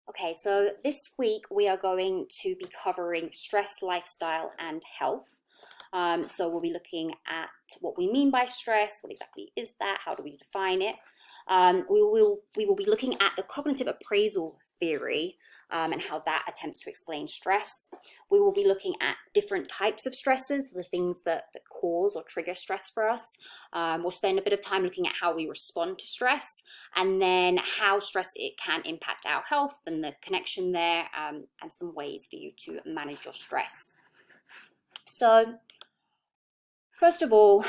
Okay, so this week we are going to be covering stress, lifestyle, and health. So we'll be looking at what we mean by stress, what exactly is that, how do we define it. We will be looking at the cognitive appraisal theory and how that attempts to explain stress. We will be looking at different types of stresses, the things that cause or trigger stress for us. We'll spend a bit of time looking at how we respond to stress and then how stress it can impact our health and the connection there, and some ways for you to manage your stress. So first of all,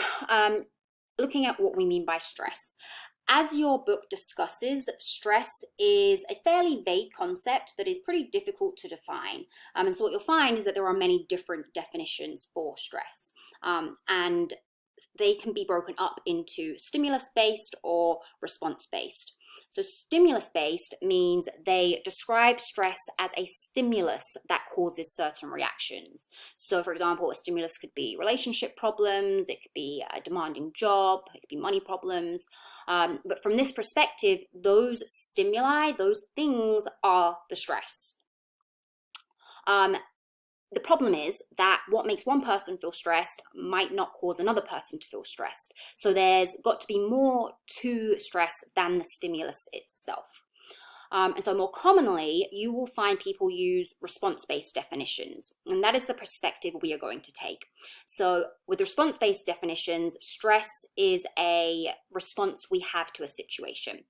looking at what we mean by stress. As your book discusses, stress is a fairly vague concept that is pretty difficult to define. And so what you'll find is that there are many different definitions for stress. And they can be broken up into stimulus-based or response-based. So stimulus-based means they describe stress as a stimulus that causes certain reactions. So for example, a stimulus could be relationship problems, it could be a demanding job, it could be money problems. But from this perspective, those stimuli, those things are the stress. The problem is that what makes one person feel stressed might not cause another person to feel stressed. So there's got to be more to stress than the stimulus itself. And so more commonly, you will find people use response-based definitions, and that is the perspective we are going to take. So with response-based definitions, stress is a response we have to a situation.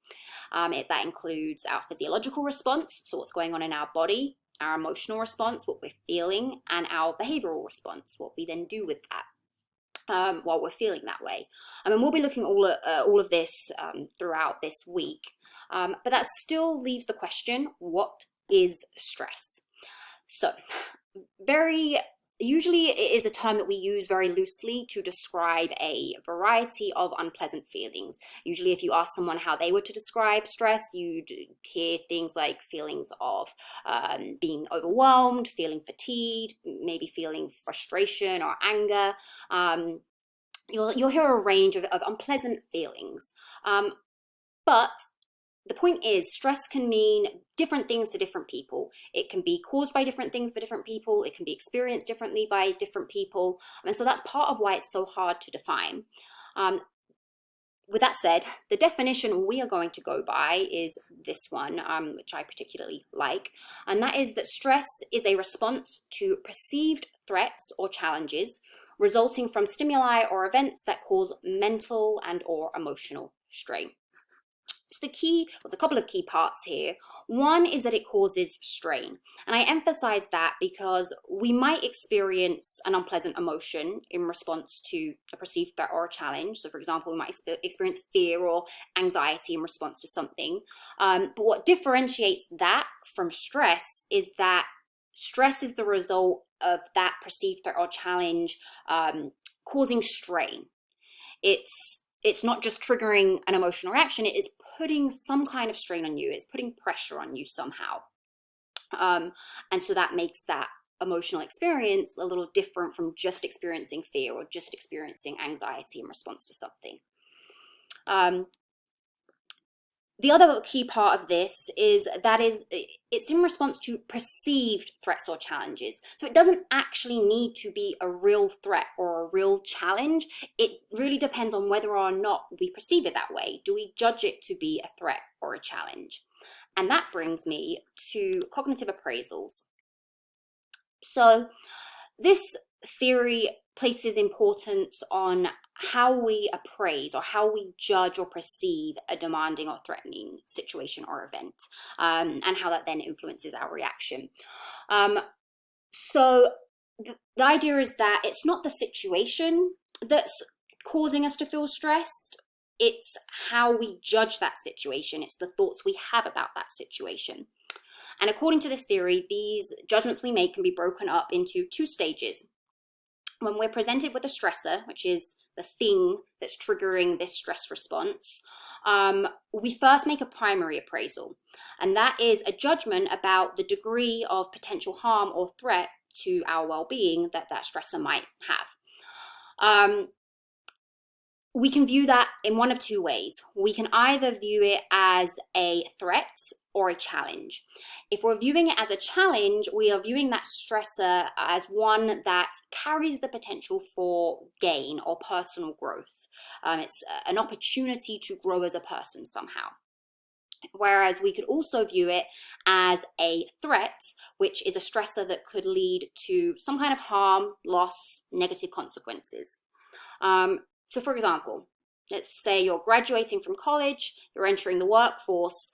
That includes our physiological response, so what's going on in our body, our emotional response, what we're feeling, and our behavioral response, what we then do with that while we're feeling that way. I mean, we'll be looking at all of this throughout this week, but that still leaves the question, what is stress? So, usually it is a term that we use very loosely to describe a variety of unpleasant feelings. Usually if you ask someone how they were to describe stress, you'd hear things like feelings of being overwhelmed, feeling fatigued, maybe feeling frustration or anger. You'll hear a range of unpleasant feelings. But the point is, stress can mean different things to different people. It can be caused by different things for different people. It can be experienced differently by different people. And so that's part of why it's so hard to define. With that said, the definition we are going to go by is this one, which I particularly like. And that is that stress is a response to perceived threats or challenges resulting from stimuli or events that cause mental and or emotional strain. So there's a couple of key parts here. One is that it causes strain. And I emphasize that because we might experience an unpleasant emotion in response to a perceived threat or a challenge. So for example, we might experience fear or anxiety in response to something. But what differentiates that from stress is that stress is the result of that perceived threat or challenge causing strain. It's not just triggering an emotional reaction, it is putting some kind of strain on you, it's putting pressure on you somehow. And so that makes that emotional experience a little different from just experiencing fear or just experiencing anxiety in response to something. The other key part of this is that it's in response to perceived threats or challenges. So it doesn't actually need to be a real threat or a real challenge. It really depends on whether or not we perceive it that way. Do we judge it to be a threat or a challenge? And that brings me to cognitive appraisals. So this theory places importance on how we appraise or how we judge or perceive a demanding or threatening situation or event, and how that then influences our reaction. So the idea is that it's not the situation that's causing us to feel stressed, it's how we judge that situation, it's the thoughts we have about that situation. And according to this theory, these judgments we make can be broken up into two stages. When we're presented with a stressor, which is the thing that's triggering this stress response, we first make a primary appraisal. And that is a judgment about the degree of potential harm or threat to our well-being that stressor might have. we can view that in one of two ways. We can either view it as a threat or a challenge. If we're viewing it as a challenge, we are viewing that stressor as one that carries the potential for gain or personal growth. It's an opportunity to grow as a person somehow. Whereas we could also view it as a threat, which is a stressor that could lead to some kind of harm, loss, negative consequences. So for example, let's say you're graduating from college, you're entering the workforce,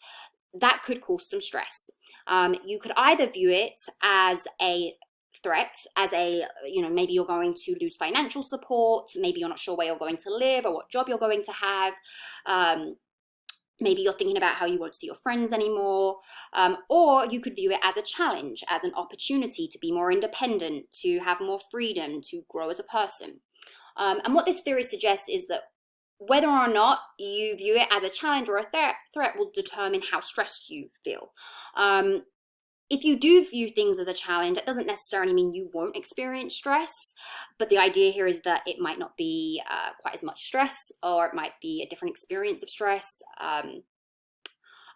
that could cause some stress. You could either view it as a threat, as maybe you're going to lose financial support, maybe you're not sure where you're going to live or what job you're going to have. Maybe you're thinking about how you won't see your friends anymore. Or you could view it as a challenge, as an opportunity to be more independent, to have more freedom, to grow as a person. And what this theory suggests is that whether or not you view it as a challenge or a threat will determine how stressed you feel. If you do view things as a challenge, that doesn't necessarily mean you won't experience stress, but the idea here is that it might not be quite as much stress, or it might be a different experience of stress.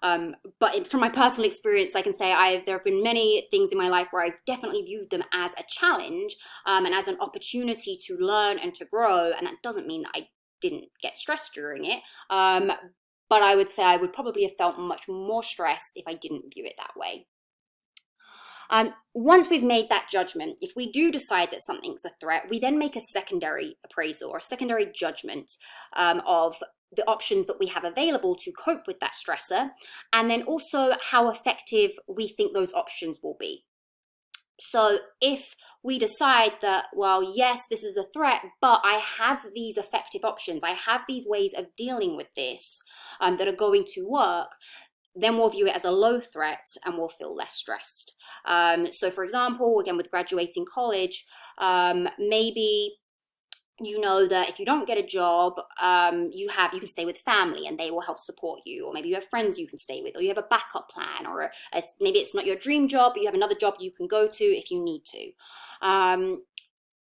But from my personal experience, I can say there have been many things in my life where I've definitely viewed them as a challenge and as an opportunity to learn and to grow. And that doesn't mean that I didn't get stressed during it. But I would say I would probably have felt much more stress if I didn't view it that way. Once we've made that judgment, if we do decide that something's a threat, we then make a secondary appraisal or a secondary judgment of the options that we have available to cope with that stressor, and then also how effective we think those options will be. So if we decide that, well, yes, this is a threat, but I have these effective options, I have these ways of dealing with this that are going to work, then we'll view it as a low threat and we'll feel less stressed. So for example, again, with graduating college, maybe you know that if you don't get a job, you can stay with family and they will help support you, or maybe you have friends you can stay with, or you have a backup plan, or maybe it's not your dream job, but you have another job you can go to if you need to.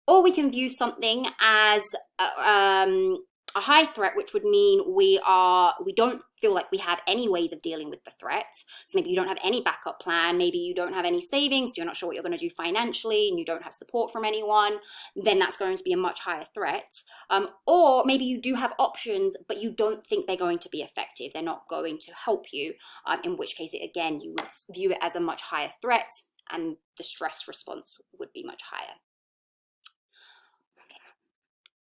Or we can view something as a high threat, which would mean we don't feel like we have any ways of dealing with the threat. So maybe you don't have any backup plan, maybe you don't have any savings, so you're not sure what you're going to do financially, and you don't have support from anyone, then that's going to be a much higher threat. Or maybe you do have options, but you don't think they're going to be effective, they're not going to help you, in which case, again, you would view it as a much higher threat, and the stress response would be much higher.